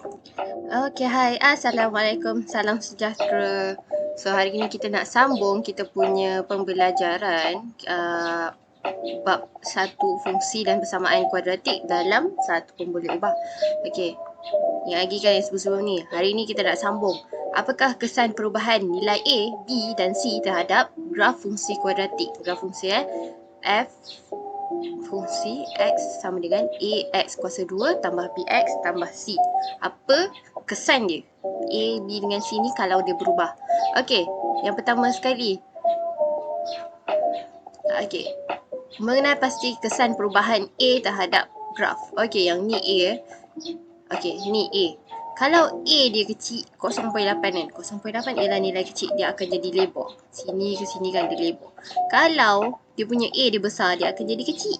Okey, hai. Assalamualaikum. Salam sejahtera. So, hari ini kita nak sambung kita punya pembelajaran bab satu fungsi dan persamaan kuadratik dalam satu pun boleh ubah. Okey. Yang lagi kan yang sebelum-sebelum ni. Hari ni kita nak sambung. Apakah kesan perubahan nilai A, B dan C terhadap graf fungsi kuadratik? Graf fungsi F fungsi X sama dengan AX kuasa 2 tambah BX tambah C. Apa kesan dia? A, B dengan C ni kalau dia berubah. Okey, yang pertama sekali. Okey, mengenal pasti kesan perubahan A terhadap graf. Okey, yang ni A. Okey, ni A. Kalau A dia kecil 0.8 kan. 0.8 ialah nilai kecil. Dia akan jadi lebar. Sini ke sini kan dia lebar. Kalau dia punya A dia besar, dia akan jadi kecil.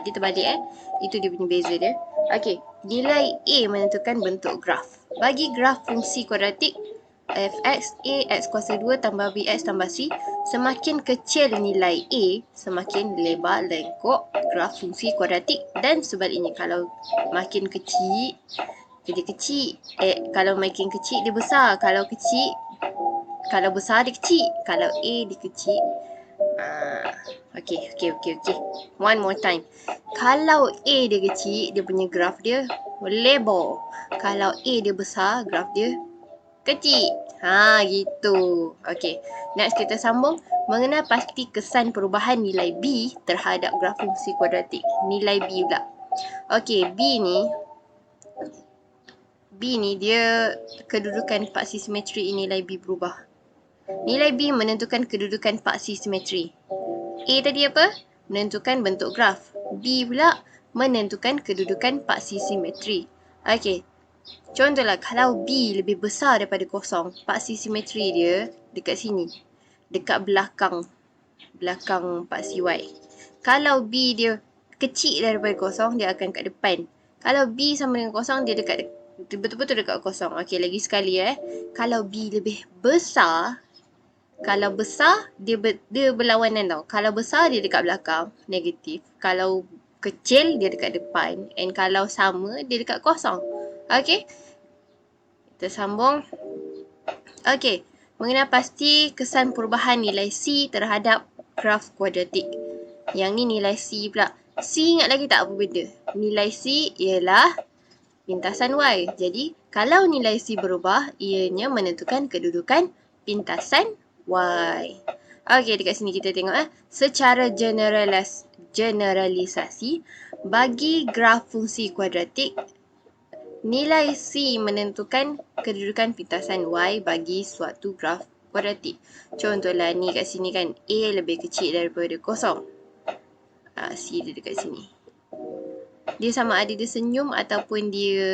Dia terbalik Itu dia punya beza dia. Okey, nilai A menentukan bentuk graf. Bagi graf fungsi kuadratik fx A x kuasa 2 tambah bx tambah c, semakin kecil nilai A, semakin lebar lengkok graf fungsi kuadratik, dan sebaliknya. Kalau makin kecil dia kecil, kalau makin kecil dia besar, kalau besar dia kecil, kalau A dia kecil. Okey. One more time. Kalau A dia kecil, dia punya graf dia lebar. Kalau A dia besar, graf dia kecil. Gitu. Okey. Next kita sambung. Mengenal pasti kesan perubahan nilai B terhadap graf fungsi kuadratik. Nilai B pula. Okey, B ni dia kedudukan paksi simetri nilai B berubah. Nilai B menentukan kedudukan paksi simetri. A tadi apa? Menentukan bentuk graf. B pula menentukan kedudukan paksi simetri. Okey. Contohlah, kalau B lebih besar daripada kosong, paksi simetri dia dekat sini. Dekat belakang paksi Y. Kalau B dia kecil daripada kosong, dia akan kat depan. Kalau B sama dengan kosong, dia dekat betul-betul dekat kosong. Okey, lagi sekali Kalau B lebih besar, dia berlawanan tau. Kalau besar dia dekat belakang, negatif. Kalau kecil dia dekat depan. And kalau sama dia dekat kosong. Okey. Kita sambung. Okey. Mengenal pasti kesan perubahan nilai C terhadap graf kuadratik. Yang ni nilai C pula. C ingat lagi tak apa benda? Nilai C ialah pintasan Y. Jadi, kalau nilai C berubah, ianya menentukan kedudukan pintasan Y. Okey, dekat sini kita tengok secara generalisasi, bagi graf fungsi kuadratik, nilai C menentukan kedudukan pintasan Y bagi suatu graf kuadratik. Contohlah ni kat sini kan, A lebih kecil daripada kosong. C dia dekat sini. Dia sama ada dia senyum ataupun dia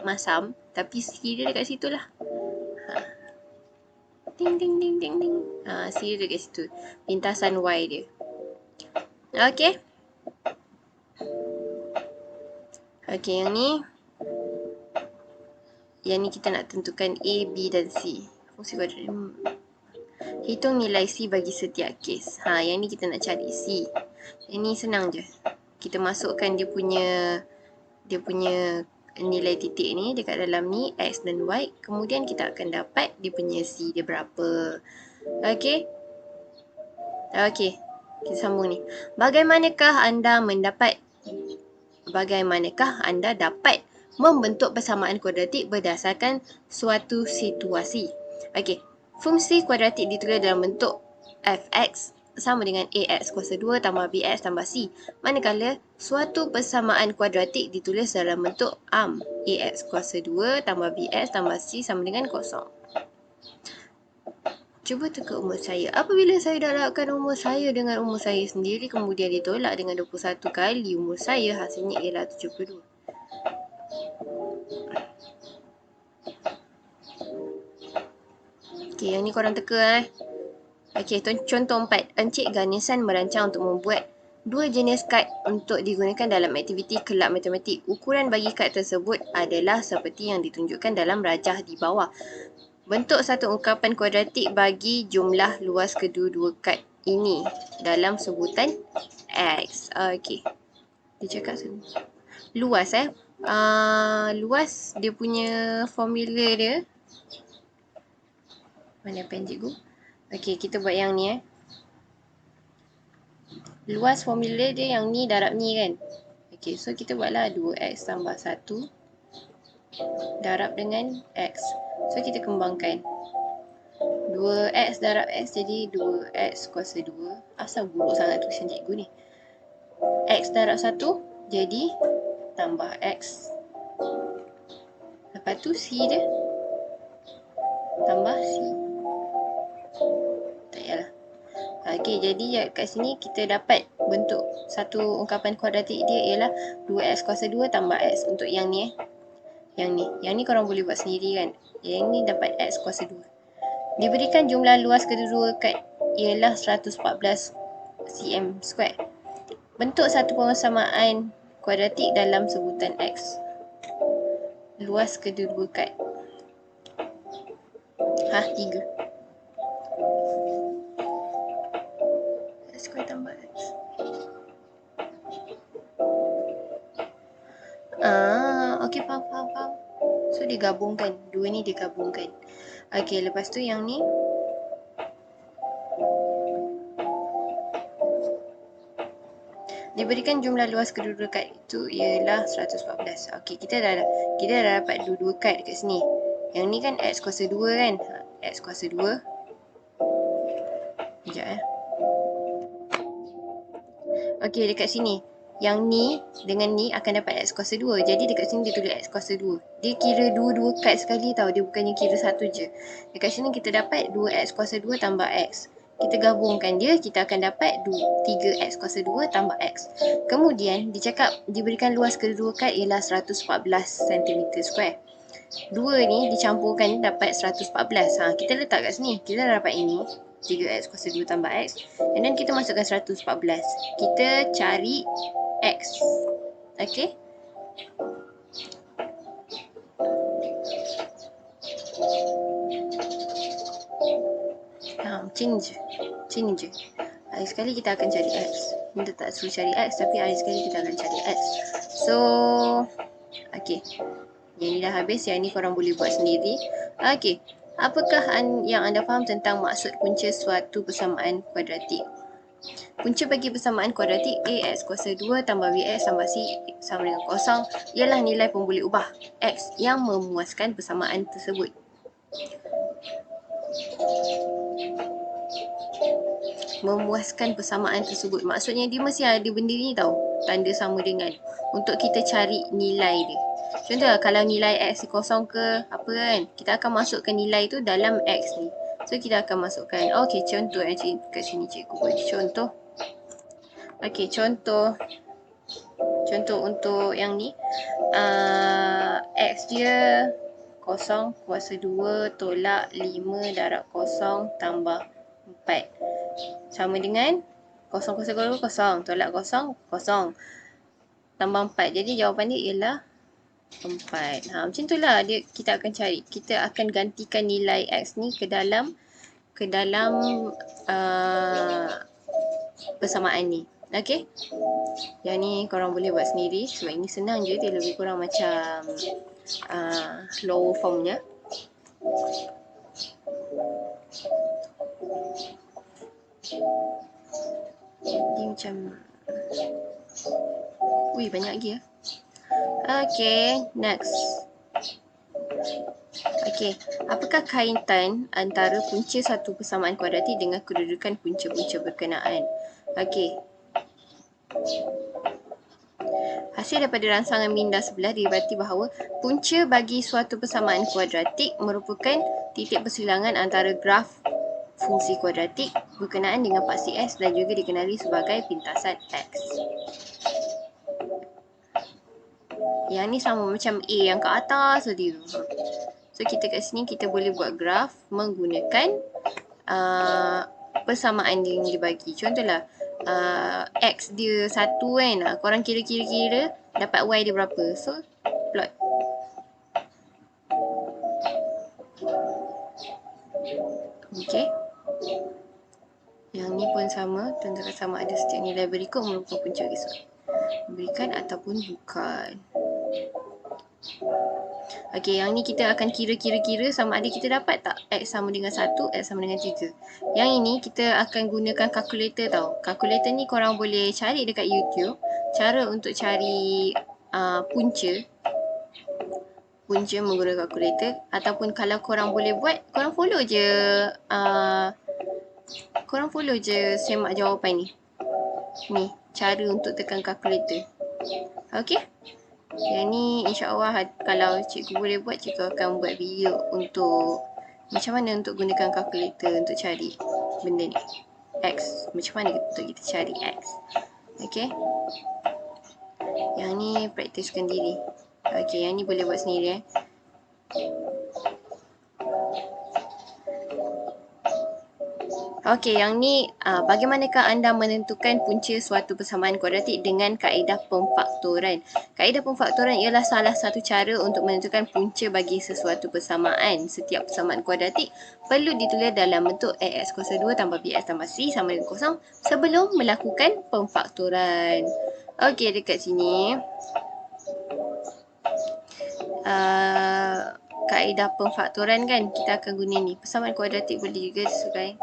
masam, tapi C dia dekat situ lah. Ding ding ding ding ding. C dia dekat situ. Pintasan Y dia. Okey. Okey, yang ni kita nak tentukan A, B dan C. Fungsi kuadratik. Hitung nilai C bagi setiap kes. Yang ni kita nak cari C. Yang ni senang je. Kita masukkan dia punya nilai titik ni dekat dalam ni, X dan Y. Kemudian kita akan dapat dia punya C dia berapa. Okey. Kita sambung ni. Bagaimanakah anda dapat membentuk persamaan kuadratik berdasarkan suatu situasi? Okey. Fungsi kuadratik ditulis dalam bentuk fx sama dengan AX kuasa 2 tambah BX tambah C. Manakala suatu persamaan kuadratik ditulis dalam bentuk AX kuasa 2 tambah BX tambah C sama dengan kosong. Cuba teka umur saya. Apabila saya darabkan umur saya dengan umur saya sendiri, kemudian ditolak dengan 21 kali umur saya, hasilnya ialah 72. Okey, yang ni korang teka Okey, contoh 4. Encik Ganesan merancang untuk membuat 2 jenis kad untuk digunakan dalam aktiviti kelab matematik. Ukuran bagi kad tersebut adalah seperti yang ditunjukkan dalam rajah di bawah. Bentuk satu ungkapan kuadratik bagi jumlah luas kedua-dua kad ini dalam sebutan X. Okey. Dia cakap luas luas dia punya formula dia. Mana pen cikgu? Okey, kita buat yang ni Luas formula dia yang ni darab ni kan. Okey, so kita buatlah 2x tambah 1 darab dengan x. So kita kembangkan. 2x darab x jadi 2x kuasa 2. Asal buruk sangat tulisan cikgu ni. X darab 1 jadi tambah x. Lepas tu C dia tambah C. Tak payahlah. Okey, jadi kat sini kita dapat bentuk satu ungkapan kuadratik dia ialah 2x kuasa 2 tambah x. Untuk yang ni Yang ni korang boleh buat sendiri kan. Yang ni dapat x kuasa 2. Diberikan jumlah luas kedua-dua kad ialah 114 cm square. Bentuk satu persamaan kuadratik dalam sebutan x. Luas kedua-dua kad. 3. X square tambah x. Okey, faham. So digabungkan. Dua ni digabungkan. Okey, lepas tu yang ni diberikan jumlah luas kedua-dua kad itu ialah 114. Okey, kita dah dapat dua-dua kad dekat sini. Yang ni kan x kuasa 2 kan. X kuasa 2. Sekejap Okey, dekat sini. Yang ni dengan ni akan dapat x kuasa 2. Jadi dekat sini dia tulis x kuasa 2. Dia kira dua-dua kad sekali tau. Dia bukannya kira satu je. Dekat sini kita dapat 2x kuasa 2 tambah x. Kita gabungkan dia, kita akan dapat 3x kuasa 2 tambah x. Kemudian, dicakap diberikan luas kedua kad ialah 114 cm square. Dua ni dicampurkan dapat 114. Kita letak kat sini. Kita dah dapat ini. 3x kuasa 2 tambah x. And then kita masukkan 114. Kita cari x. Okay. Macam je. Hari sekali kita akan cari x. Kita tak suruh cari x, tapi hari sekali kita akan cari x. So, okay. Yang ni dah habis. Yang ni korang boleh buat sendiri. Okay. Apakah yang anda faham tentang maksud punca suatu persamaan kuadratik? Punca bagi persamaan kuadratik ax kuasa 2 tambah bx tambah c sama dengan kosong ialah nilai pemboleh ubah x yang memuaskan persamaan tersebut. Memuaskan persamaan tersebut. Maksudnya dia mesti ada benda ni tau. Tanda sama dengan. Untuk kita cari nilai dia. Contohlah kalau nilai x kosong ke apa kan. Kita akan masukkan nilai tu dalam x ni. So kita akan masukkan. Okey, contoh kat sini cikgu buat contoh. Okey, contoh untuk yang ni. X dia kosong kuasa 2 tolak 5 darab kosong tambah 4. Sama dengan kosong kuasa 2 kosong tolak kosong kosong tambah 4. Jadi jawapan dia ialah 4. Macam tu lah kita akan cari. Kita akan gantikan nilai x ni ke dalam persamaan ni. Okey. Yang ni korang boleh buat sendiri. Sebab ini senang je. Dia lebih kurang macam low formnya. Dia macam banyak lagi ya. Okay, next. Okay, apakah kaitan antara punca satu persamaan kuadratik dengan kedudukan punca-punca berkenaan? Okay. Hasil daripada rangsangan minda sebelah didapati bahawa punca bagi suatu persamaan kuadratik merupakan titik persilangan antara graf fungsi kuadratik berkenaan dengan paksi x dan juga dikenali sebagai pintasan x. Yang ni sama macam A yang kat atas tadi tu. So kita kat sini kita boleh buat graf menggunakan persamaan dia yang dibagi. Contohlah x dia 1 kan. Korang kira-kira dapat y dia berapa. So plot. Okay. Yang ni pun sama. Tentukan sama ada setiap nilai berikut merupakan punca kisah. Berikan ataupun bukan. Okey, yang ni kita akan kira-kira sama ada kita dapat tak X sama dengan 1, X sama dengan 3. Yang ini kita akan gunakan kalkulator tau. Kalkulator ni korang boleh cari dekat YouTube. Cara untuk cari punca menggunakan kalkulator. Ataupun kalau korang boleh buat, korang follow je semak jawapan ni. Ni, cara untuk tekan kalkulator. Okey? Yang ni insya-Allah kalau cikgu boleh buat, cikgu akan buat video untuk macam mana untuk gunakan kalkulator untuk cari benda ni. X. Macam mana untuk kita cari X. Okey. Yang ni praktiskan diri. Okey, yang ni boleh buat sendiri Okey, yang ni bagaimanakah anda menentukan punca suatu persamaan kuadratik dengan kaedah pemfaktoran? Kaedah pemfaktoran ialah salah satu cara untuk menentukan punca bagi sesuatu persamaan. Setiap persamaan kuadratik perlu ditulis dalam bentuk AX kuasa 2 tambah BX tambah C sama dengan kosong sebelum melakukan pemfaktoran. Okey, dekat sini kaedah pemfaktoran kan, kita akan guna ni. Persamaan kuadratik boleh juga sesuai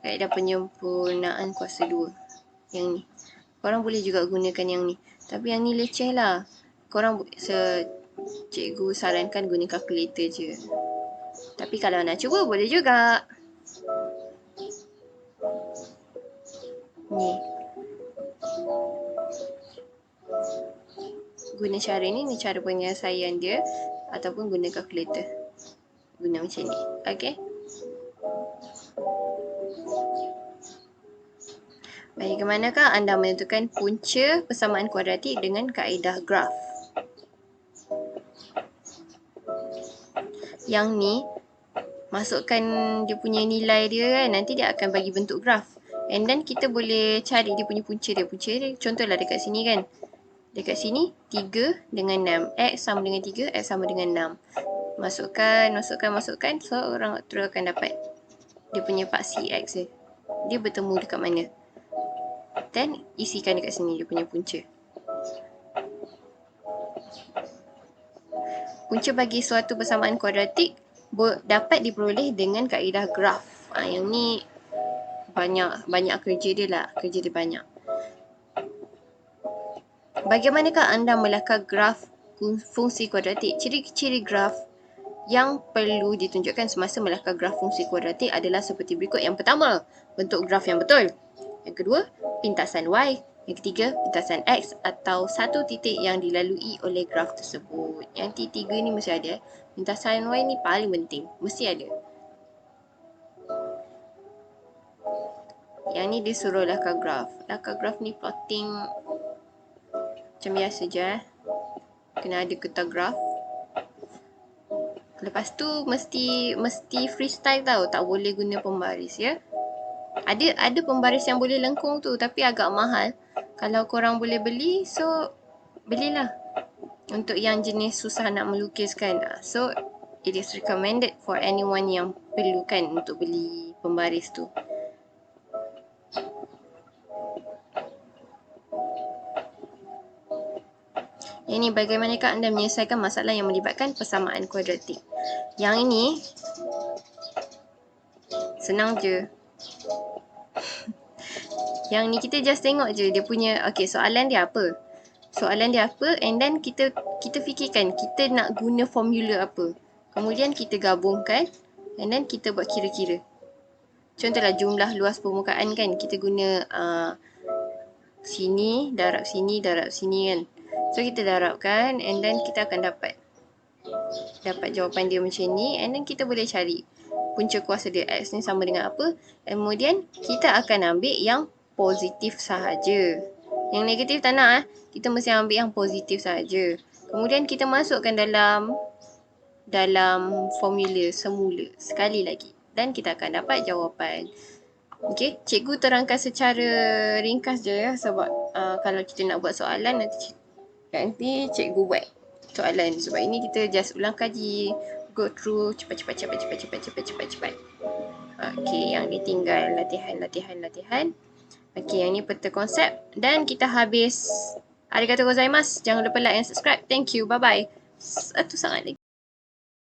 kaedah penyempurnaan kuasa 2. Yang ni. Korang boleh juga gunakan yang ni. Tapi yang ni leceh lah. Korang cikgu sarankan guna kalkulator je. Tapi kalau nak cuba boleh juga. Ni. Guna cara ni cara penyelesaian dia. Ataupun guna kalkulator. Guna macam ni. Okay. Bagaimanakah anda menentukan punca persamaan kuadratik dengan kaedah graf? Yang ni, masukkan dia punya nilai dia kan, nanti dia akan bagi bentuk graf. And then kita boleh cari dia punya punca dia. Punca dia contohlah dekat sini kan. Dekat sini 3 dengan 6. X sama dengan 3, X sama dengan 6. Masukkan. So orang terus akan dapat dia punya paksi X dia. Dia bertemu dekat mana. Dan isikan dekat sini dia punya punca. Punca bagi suatu persamaan kuadratik dapat diperoleh dengan kaedah graf. Yang ni banyak kerja dia lah. Kerja dia banyak. Bagaimanakah anda melakar graf fungsi kuadratik? Ciri-ciri graf yang perlu ditunjukkan semasa melakar graf fungsi kuadratik adalah seperti berikut. Yang pertama, bentuk graf yang betul. Yang kedua, pintasan Y. Yang ketiga, pintasan X atau satu titik yang dilalui oleh graf tersebut. Yang T3 ni mesti ada. Pintasan Y ni paling penting. Mesti ada. Yang ni dia suruh lakar graf. Lakar graf ni plotting macam biasa je. Kena ada kertas graf. Lepas tu mesti freestyle tau. Tak boleh guna pembaris ya. Ada pembaris yang boleh lengkung tu tapi agak mahal. Kalau korang boleh beli, so belilah. Untuk yang jenis susah nak melukiskan. So it is recommended for anyone yang perlukan untuk beli pembaris tu. Yang ni, bagaimanakah anda menyelesaikan masalah yang melibatkan persamaan kuadratik? Yang ini senang je. Yang ni kita just tengok je dia punya, okay, soalan dia apa. And then kita fikirkan kita nak guna formula apa. Kemudian kita gabungkan and then kita buat kira-kira. Contohlah jumlah luas permukaan kan, kita guna sini darab sini kan. So kita darabkan and then kita akan dapat jawapan dia macam ni. And then kita boleh cari punca kuasa dia X ni sama dengan apa. Kemudian kita akan ambil yang positif sahaja. Yang negatif tak nak kita mesti ambil yang positif sahaja. Kemudian kita masukkan dalam formula semula sekali lagi. Dan kita akan dapat jawapan. Okey, cikgu terangkan secara ringkas je ya. Sebab kalau kita nak buat soalan nanti cikgu buat soalan. Sebab ini kita just ulang kaji, go through cepat. Okey, yang ditinggal latihan. Okey, yang ni peta konsep dan kita habis. Arigatou gozaimasu. Jangan lupa like and subscribe. Thank you. Bye bye. Satu sangat lagi.